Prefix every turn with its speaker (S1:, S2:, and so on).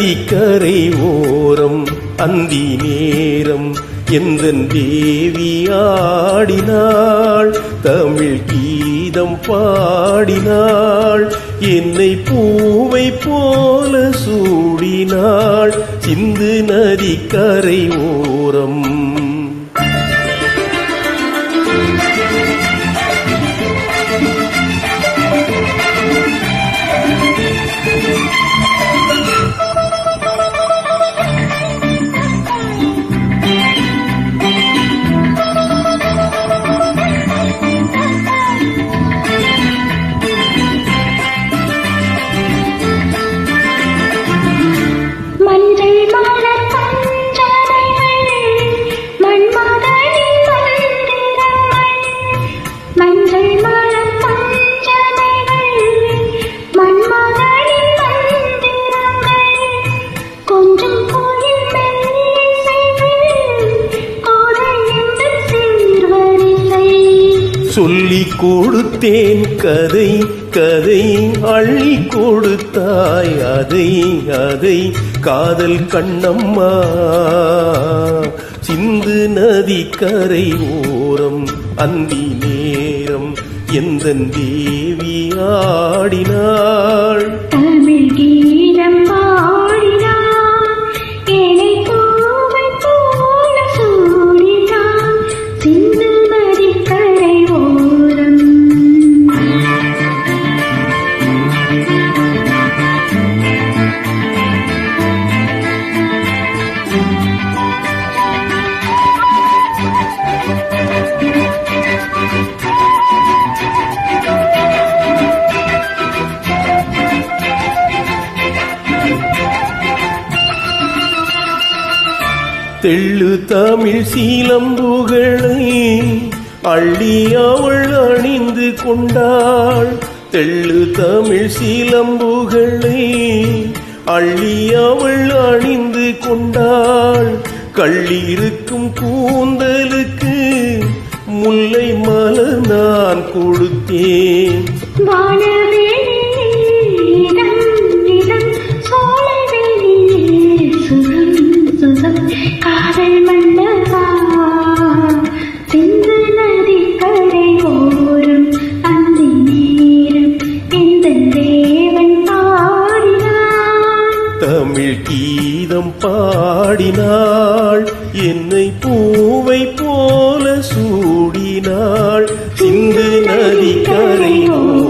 S1: நதிக்கரை ஓரம் அந்தி நேரம் எந்தன் தேவி ஆடினாள், தமிழ் கீதம் பாடினாள், என்னை பூவை போல சூடினாள் சிந்து நதிக்கரை ஓரம். சொல்லிக் கொடுத்தேன் கதை கதை அள்ளி கொடுத்தாய் அதை அதை காதல் கண்ணம்மா சிந்து நதிக்கரை ஓரம் அந்தி நேரம் எந்தன் தேவி ஆடினாள்,
S2: தமிழ் கீதம் பாடினாள், என்னை பூவை போல சூடினாள் சிந்து நதிக்கரை ஓரம்.
S1: தெள்ளு தமிழ் சீலம்புகளை அள்ளி அவள் அணிந்து கொண்டாள், தெள்ளு தமிழ் சீலம்புகளை அள்ளி அவள் அணிந்து கொண்டாள், கள்ளிருக்கும் கூந்தலுக்கு முல்லை மலர் நான் கொடுத்தேன்,
S2: காதல் மன்னவா சிந்து நதிக்கரை ஓரம் அந்தி நேரம் இந்த தேவன் பாடினாள்,
S1: தமிழ் கீதம் பாடினாள், என்னை பூவை போல சூடினாள் சிந்து நதிக்கரை ஓரம்.